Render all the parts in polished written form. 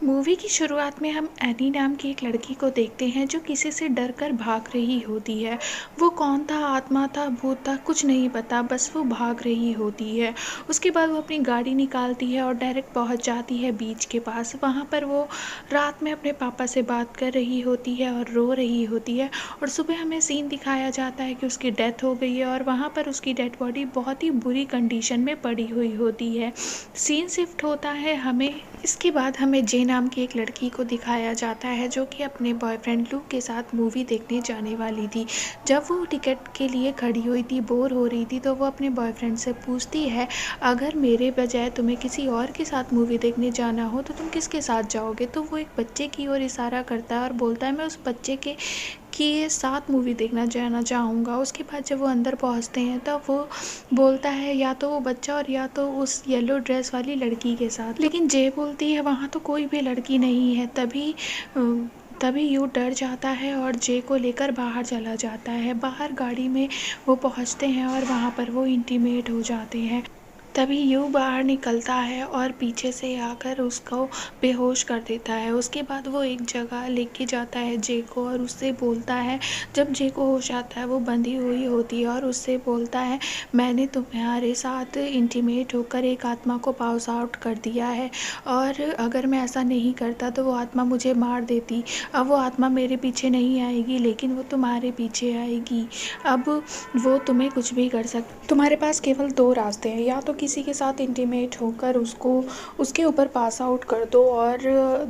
Movie की शुरुआत में हम एनी नाम की एक लड़की को देखते हैं जो किसी से डर कर भाग रही होती है। वो कौन था, आत्मा था, भूत था, कुछ नहीं पता, बस वो भाग रही होती है। उसके बाद वो अपनी गाड़ी निकालती है और डायरेक्ट पहुंच जाती है बीच के पास। वहाँ पर वो रात में अपने पापा से बात कर रही होती है और रो रही होती है। और सुबह हमें सीन दिखाया जाता है कि उसकी डेथ हो गई है और वहाँ पर उसकी डेड बॉडी बहुत ही बुरी कंडीशन में पड़ी हुई होती है। सीन शिफ्ट होता है हमें। इसके बाद हमें जे नाम की एक लड़की को दिखाया जाता है जो कि अपने बॉयफ्रेंड लू के साथ मूवी देखने जाने वाली थी। जब वो टिकट के लिए खड़ी हुई थी, बोर हो रही थी, तो वो अपने बॉयफ्रेंड से पूछती है, अगर मेरे बजाय तुम्हें किसी और के साथ मूवी देखने जाना हो तो तुम किसके साथ जाओगे? तो वो एक बच्चे की ओर इशारा करता है और बोलता है, मैं उस बच्चे के साथ मूवी देखना जाना चाहूँगा। उसके बाद जब वो अंदर पहुँचते हैं तब वो बोलता है या तो वो बच्चा और या तो उस येलो ड्रेस वाली लड़की के साथ। लेकिन जे बोलती है वहाँ तो कोई भी लड़की नहीं है। तभी यू डर जाता है और जे को लेकर बाहर चला जाता है। बाहर गाड़ी में वो पहुँचते हैं और वहाँ पर वो इंटीमेट हो जाते हैं। तभी यू बाहर निकलता है और पीछे से आकर उसको बेहोश कर देता है। उसके बाद वो एक जगह लेके जाता है जे को और उससे बोलता है, जब जे को होश आता है वो बंधी हुई होती है और उससे बोलता है, मैंने तुम्हारे साथ इंटीमेट होकर एक आत्मा को पास आउट कर दिया है और अगर मैं ऐसा नहीं करता तो वो आत्मा मुझे मार देती। अब वो आत्मा मेरे पीछे नहीं आएगी लेकिन वो तुम्हारे पीछे आएगी। अब वो तुम्हें कुछ भी कर सकती। तुम्हारे पास केवल दो रास्ते हैं, या तो किसी के साथ इंटीमेट होकर उसके ऊपर पास आउट कर दो और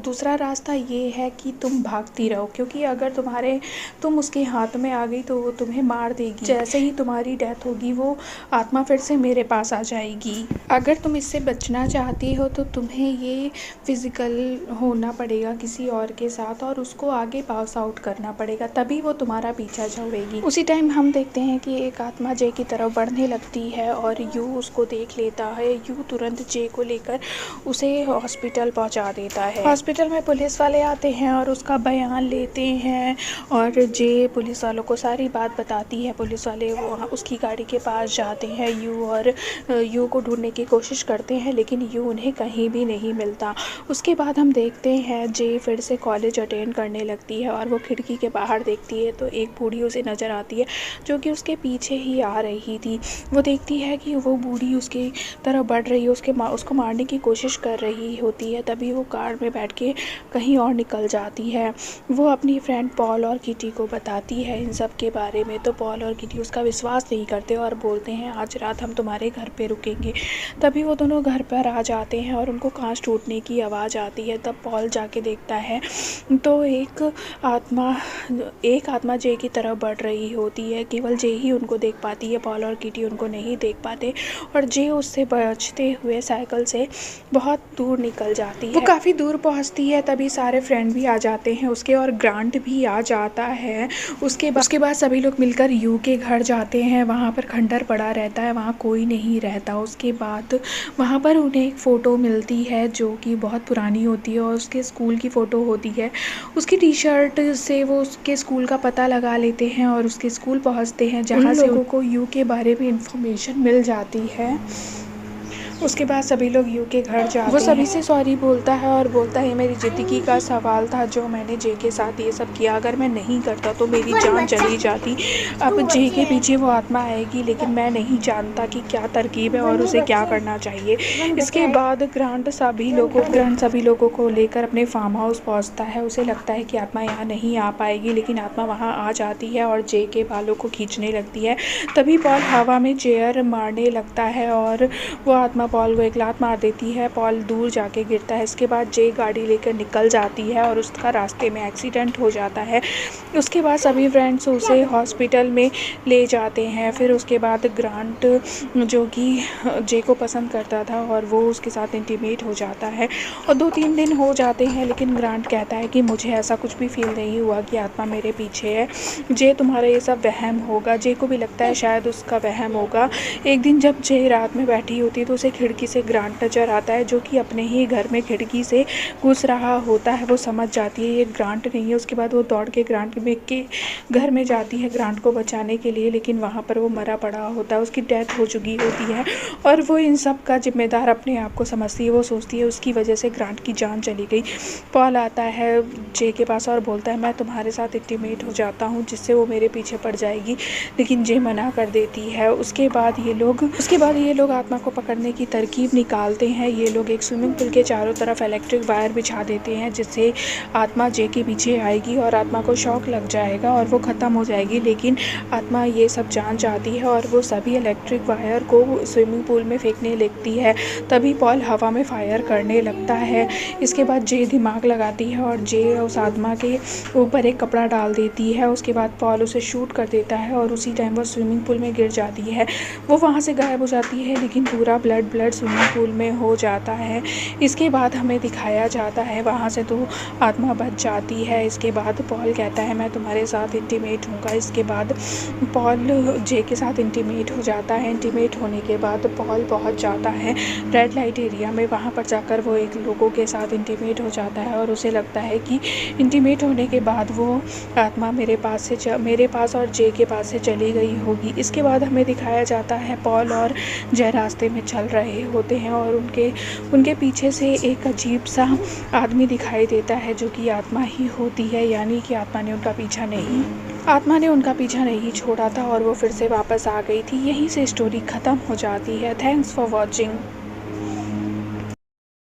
दूसरा रास्ता ये है कि तुम भागती रहो, क्योंकि अगर तुम उसके हाथ में आ गई तो वो तुम्हें मार देगी। जैसे ही तुम्हारी डेथ होगी वो आत्मा फिर से मेरे पास आ जाएगी। अगर तुम इससे बचना चाहती हो तो तुम्हें ये फिजिकल होना पड़ेगा किसी और के साथ और उसको आगे पास आउट करना पड़ेगा, तभी वो तुम्हारा पीछा छोड़ेगी। उसी टाइम हम देखते हैं कि एक आत्मा जे की तरफ बढ़ने लगती है और यू उसको देख लेता है। यू तुरंत जे को लेकर उसे हॉस्पिटल पहुंचा देता है। हॉस्पिटल में पुलिस वाले आते हैं और उसका बयान लेते हैं और जे पुलिस वालों को सारी बात बताती है। पुलिस वाले वहाँ उसकी गाड़ी के पास जाते हैं यू को ढूंढने की कोशिश करते हैं लेकिन यू उन्हें कहीं भी नहीं मिलता। उसके बाद हम देखते हैं जे फिर से कॉलेज अटेंड करने लगती है और वो खिड़की के बाहर देखती है तो एक बूढ़ी उसे नज़र आती है जो कि उसके पीछे ही आ रही थी। वो देखती है कि वो बूढ़ी उसकी तरफ बढ़ रही है, उसको मारने की कोशिश कर रही होती है। तभी वो कार में बैठ के कहीं और निकल जाती है। वो अपनी फ्रेंड पॉल और किटी को बताती है इन सब के बारे में, तो पॉल और किटी उसका विश्वास नहीं करते और बोलते हैं, आज रात हम तुम्हारे घर पे रुकेंगे। तभी वो दोनों घर पर आ जाते हैं और उनको कांच टूटने की आवाज़ आती है। तब पॉल जाके देखता है तो एक आत्मा जे की तरफ बढ़ रही होती है। केवल जे ही उनको देख पाती है, पॉल और किटी उनको नहीं देख पाते और जे उससे बचते हुए साइकिल से बहुत दूर निकल जाती है। वो काफ़ी दूर पहुंचती है तभी सारे फ्रेंड भी आ जाते हैं उसके और ग्रांट भी आ जाता है। उसके बाद सभी लोग मिलकर यू के घर जाते हैं। वहाँ पर खंडर पड़ा रहता है, वहाँ कोई नहीं रहता। उसके बाद वहाँ पर उन्हें एक फ़ोटो मिलती है जो कि बहुत पुरानी होती है और उसके स्कूल की फ़ोटो होती है। उसकी टी शर्ट से वो उसके स्कूल का पता लगा लेते हैं और उसके स्कूल पहुँचते हैं जहाँ से लोगों को यू के बारे में इंफॉर्मेशन मिल जाती है। उसके बाद सभी लोग यू के घर जाते हैं। वो सभी से सॉरी बोलता है और बोलता है, मेरी ज़िंदगी का सवाल था जो मैंने जे के साथ ये सब किया, अगर मैं नहीं करता तो मेरी जान चली जाती। अब जे के पीछे वो आत्मा आएगी लेकिन मैं नहीं जानता कि क्या तरकीब है और उसे क्या करना चाहिए। इसके बाद ग्रांट सभी लोगों को लेकर अपने फार्म हाउस पहुँचता है। उसे लगता है कि आत्मा यहाँ नहीं आ पाएगी लेकिन आत्मा वहाँ आ जाती है और जे के बालों को खींचने लगती है। तभी पॉल हवा में चेयर मारने लगता है और वो आत्मा पॉल को एक लात मार देती है। पॉल दूर जाके गिरता है। इसके बाद जे गाड़ी लेकर निकल जाती है और उसका रास्ते में एक्सीडेंट हो जाता है। उसके बाद सभी फ्रेंड्स उसे हॉस्पिटल में ले जाते हैं। फिर उसके बाद ग्रांट जो कि जे को पसंद करता था और वो उसके साथ इंटीमेट हो जाता है और 2-3 दिन हो जाते हैं लेकिन ग्रांट कहता है कि मुझे ऐसा कुछ भी फील नहीं हुआ कि आत्मा मेरे पीछे है, जे तुम्हारा ये सब वहम होगा। जे को भी लगता है शायद उसका वहम होगा। एक दिन जब जे रात में बैठी होती है तो उसे खिड़की से ग्रांट नज़र आता है, जो कि अपने ही घर में खिड़की से घुस रहा होता है। वो समझ जाती है ये ग्रांट नहीं है। उसके बाद वो दौड़ के ग्रांट में के घर में जाती है ग्रांट को बचाने के लिए, लेकिन वहाँ पर वो मरा पड़ा होता है, उसकी डेथ हो चुकी होती है और वो इन सब का जिम्मेदार अपने आप को समझती है। वो सोचती है उसकी वजह से ग्रांट की जान चली गई। पॉल आता है जे के पास और बोलता है मैं तुम्हारे साथ इंटीमेट हो जाता हूँ, जिससे वो मेरे पीछे पड़ जाएगी, लेकिन जे मना कर देती है। उसके बाद ये लोग आत्मा को पकड़ने की तरकीब निकालते हैं। ये लोग एक स्विमिंग पूल के चारों तरफ इलेक्ट्रिक वायर बिछा देते हैं, जिससे आत्मा जे के पीछे आएगी और आत्मा को शॉक लग जाएगा और वो ख़त्म हो जाएगी। लेकिन आत्मा ये सब जान जाती है और वो सभी इलेक्ट्रिक वायर को स्विमिंग पूल में फेंकने लगती है। तभी पॉल हवा में फायर करने लगता है। इसके बाद जे दिमाग लगाती है और जे उस आत्मा के ऊपर एक कपड़ा डाल देती है। उसके बाद पॉल उसे शूट कर देता है और उसी टाइम वो स्विमिंग पूल में गिर जाती है। वो वहाँ से गायब हो जाती है, लेकिन पूरा ब्लड स्विमिंग पूल में हो जाता है। इसके बाद हमें दिखाया जाता है वहाँ से तो आत्मा बच जाती है। इसके बाद पॉल कहता है मैं तुम्हारे साथ इंटीमेट हूँगा। इसके बाद पॉल जे के साथ इंटीमेट हो जाता है। इंटीमेट होने के बाद पॉल पहुँच जाता है रेड लाइट एरिया में। वहाँ पर जाकर वो एक लोगों के साथ इंटीमेट हो जाता है और उसे लगता है कि इंटीमेट होने के बाद वो आत्मा मेरे पास और जे के पास से चली गई होगी। इसके बाद हमें दिखाया जाता है पॉल और जय रास्ते में चल रहे होते हैं और उनके पीछे से एक अजीब सा आदमी दिखाई देता है, जो कि आत्मा ही होती है। यानी कि आत्मा ने उनका पीछा नहीं छोड़ा था और वो फिर से वापस आ गई थी। यहीं से स्टोरी ख़त्म हो जाती है। Thanks for watching.